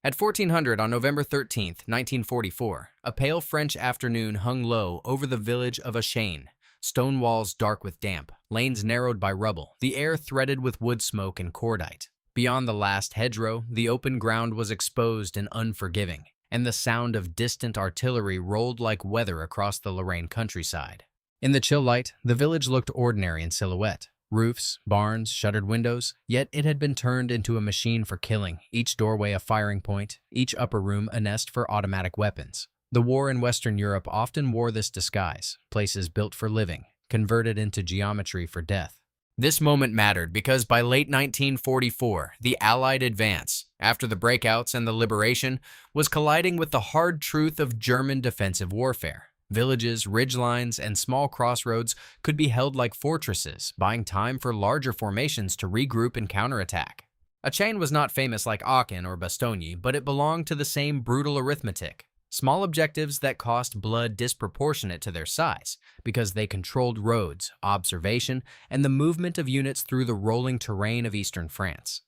At 1400 on November 13th, 1944, a pale French afternoon hung low over the village of Achain. Stone walls dark with damp, lanes narrowed by rubble, the air threaded with wood smoke and cordite. Beyond the last hedgerow, the open ground was exposed and unforgiving, and the sound of distant artillery rolled like weather across the Lorraine countryside. In the chill light, the village looked ordinary in silhouette. Roofs, barns, shuttered windows, yet it had been turned into a machine for killing, each doorway a firing point, each upper room a nest for automatic weapons. The war in Western Europe often wore this disguise, places built for living, converted into geometry for death. This moment mattered because by late 1944, the Allied advance, after the breakouts and the liberation, was colliding with the hard truth of German defensive warfare. Villages, ridgelines, and small crossroads could be held like fortresses, buying time for larger formations to regroup and counterattack. Achain was not famous like Achain or Bastogne, but it belonged to the same brutal arithmetic. Small objectives that cost blood disproportionate to their size, because they controlled roads, observation, and the movement of units through the rolling terrain of eastern France.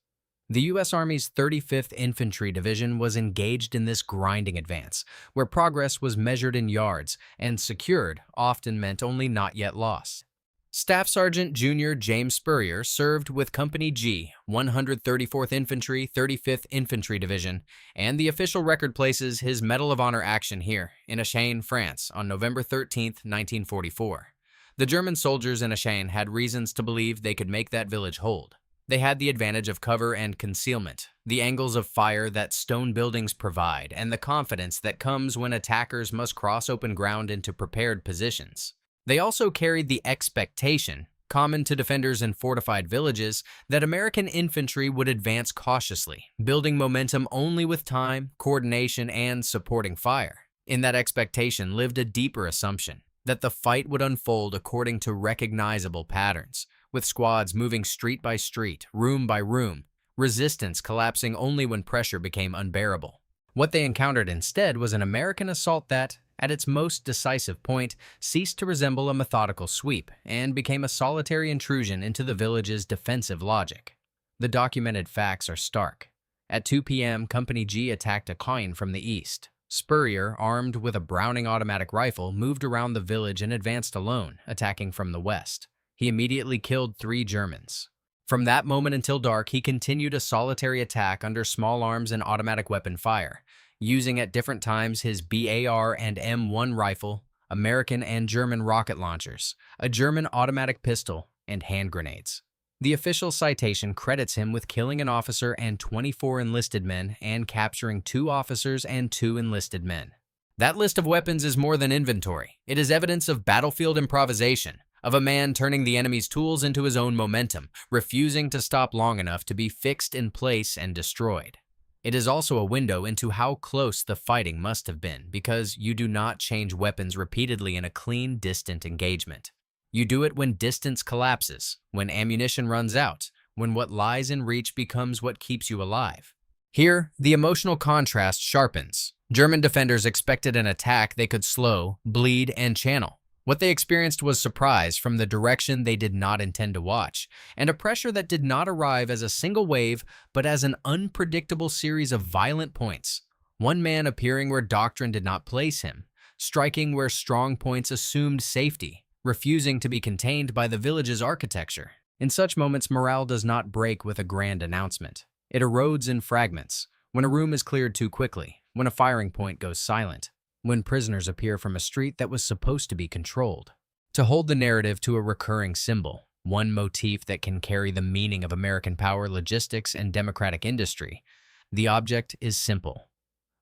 The U.S. Army's 35th Infantry Division was engaged in this grinding advance, where progress was measured in yards, and secured often meant only not yet lost. Staff Sergeant Jr. James Spurrier served with Company G, 134th Infantry, 35th Infantry Division, and the official record places his Medal of Honor action here, in Achain, France, on November 13, 1944. The German soldiers in Achain had reasons to believe they could make that village hold. They had the advantage of cover and concealment, the angles of fire that stone buildings provide, and the confidence that comes when attackers must cross open ground into prepared positions. They also carried the expectation, common to defenders in fortified villages, that American infantry would advance cautiously, building momentum only with time, coordination, and supporting fire. In that expectation lived a deeper assumption, that the fight would unfold according to recognizable patterns, with squads moving street by street, room by room, resistance collapsing only when pressure became unbearable. What they encountered instead was an American assault that, at its most decisive point, ceased to resemble a methodical sweep and became a solitary intrusion into the village's defensive logic. The documented facts are stark. At 2 p.m., Company G attacked Achain from the east. Spurrier, armed with a Browning automatic rifle, moved around the village and advanced alone, attacking from the west. He immediately killed 3 Germans. From that moment until dark, he continued a solitary attack under small arms and automatic weapon fire, using at different times his BAR and M1 rifle, American and German rocket launchers, a German automatic pistol, and hand grenades. The official citation credits him with killing an officer and 24 enlisted men and capturing 2 officers and 2 enlisted men. That list of weapons is more than inventory. It is evidence of battlefield improvisation, of a man turning the enemy's tools into his own momentum, refusing to stop long enough to be fixed in place and destroyed. It is also a window into how close the fighting must have been, because you do not change weapons repeatedly in a clean, distant engagement. You do it when distance collapses, when ammunition runs out, when what lies in reach becomes what keeps you alive. Here, the emotional contrast sharpens. German defenders expected an attack they could slow, bleed, and channel. What they experienced was surprise from the direction they did not intend to watch, and a pressure that did not arrive as a single wave, but as an unpredictable series of violent points. One man appearing where doctrine did not place him, striking where strong points assumed safety, refusing to be contained by the village's architecture. In such moments, morale does not break with a grand announcement. It erodes in fragments, when a room is cleared too quickly, when a firing point goes silent, when prisoners appear from a street that was supposed to be controlled. To hold the narrative to a recurring symbol, one motif that can carry the meaning of American power, logistics, and democratic industry, the object is simple.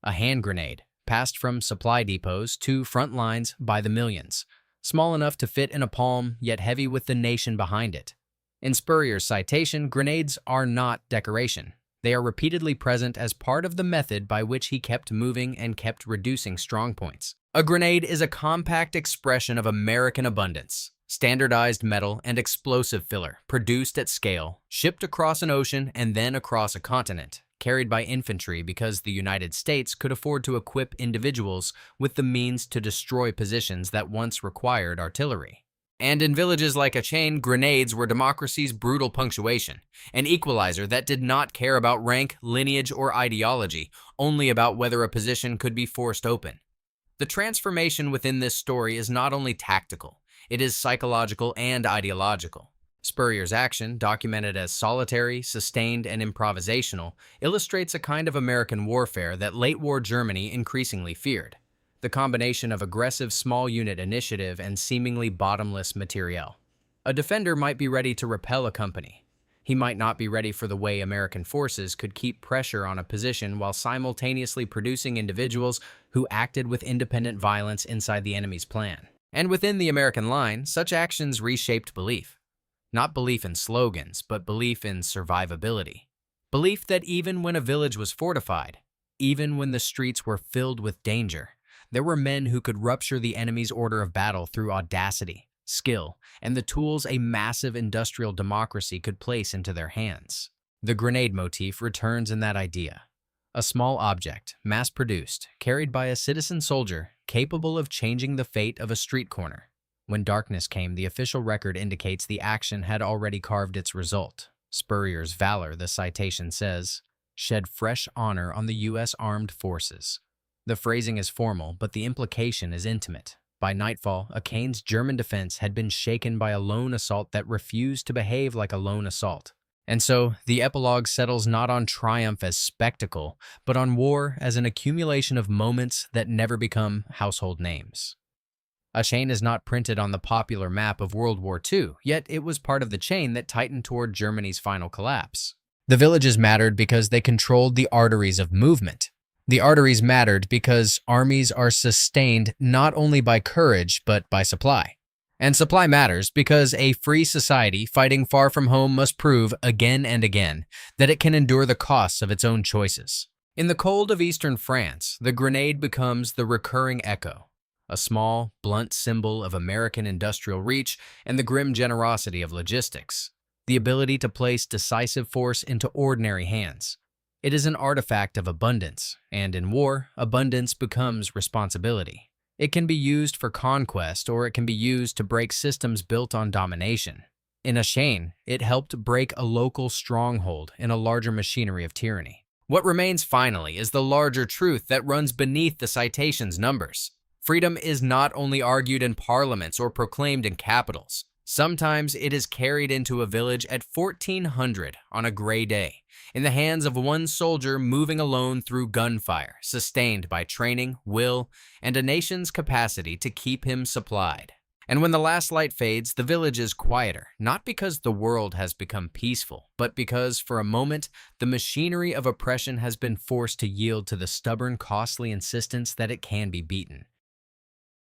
A hand grenade, passed from supply depots to front lines by the millions, small enough to fit in a palm, yet heavy with the nation behind it. In Spurrier's citation, grenades are not decoration. They are repeatedly present as part of the method by which he kept moving and kept reducing strong points. A grenade is a compact expression of American abundance, standardized metal and explosive filler, produced at scale, shipped across an ocean and then across a continent, carried by infantry because the United States could afford to equip individuals with the means to destroy positions that once required artillery. And in villages like Achain, grenades were democracy's brutal punctuation, an equalizer that did not care about rank, lineage, or ideology, only about whether a position could be forced open. The transformation within this story is not only tactical, it is psychological and ideological. Spurrier's action, documented as solitary, sustained, and improvisational, illustrates a kind of American warfare that late-war Germany increasingly feared. The combination of aggressive small-unit initiative and seemingly bottomless materiel. A defender might be ready to repel a company. He might not be ready for the way American forces could keep pressure on a position while simultaneously producing individuals who acted with independent violence inside the enemy's plan. And within the American line, such actions reshaped belief. Not belief in slogans, but belief in survivability. Belief that even when a village was fortified, even when the streets were filled with danger, there were men who could rupture the enemy's order of battle through audacity, skill, and the tools a massive industrial democracy could place into their hands. The grenade motif returns in that idea. A small object, mass-produced, carried by a citizen soldier, capable of changing the fate of a street corner. When darkness came, the official record indicates the action had already carved its result. Spurrier's valor, the citation says, shed fresh honor on the U.S. Armed Forces. The phrasing is formal, but the implication is intimate. By nightfall, Achain's German defense had been shaken by a lone assault that refused to behave like a lone assault. And so, the epilogue settles not on triumph as spectacle, but on war as an accumulation of moments that never become household names. Achain is not printed on the popular map of World War II, yet it was part of the chain that tightened toward Germany's final collapse. The villages mattered because they controlled the arteries of movement. The arteries mattered because armies are sustained not only by courage, but by supply. And supply matters because a free society fighting far from home must prove again and again that it can endure the costs of its own choices. In the cold of eastern France, the grenade becomes the recurring echo, a small, blunt symbol of American industrial reach and the grim generosity of logistics, the ability to place decisive force into ordinary hands. It is an artifact of abundance, and in war, abundance becomes responsibility. It can be used for conquest, or it can be used to break systems built on domination. In Achain, it helped break a local stronghold in a larger machinery of tyranny. What remains finally is the larger truth that runs beneath the citation's numbers. Freedom is not only argued in parliaments or proclaimed in capitals. Sometimes it is carried into a village at 1400 on a gray day, in the hands of one soldier moving alone through gunfire, sustained by training, will, and a nation's capacity to keep him supplied. And when the last light fades, the village is quieter, not because the world has become peaceful, but because, for a moment, the machinery of oppression has been forced to yield to the stubborn, costly insistence that it can be beaten.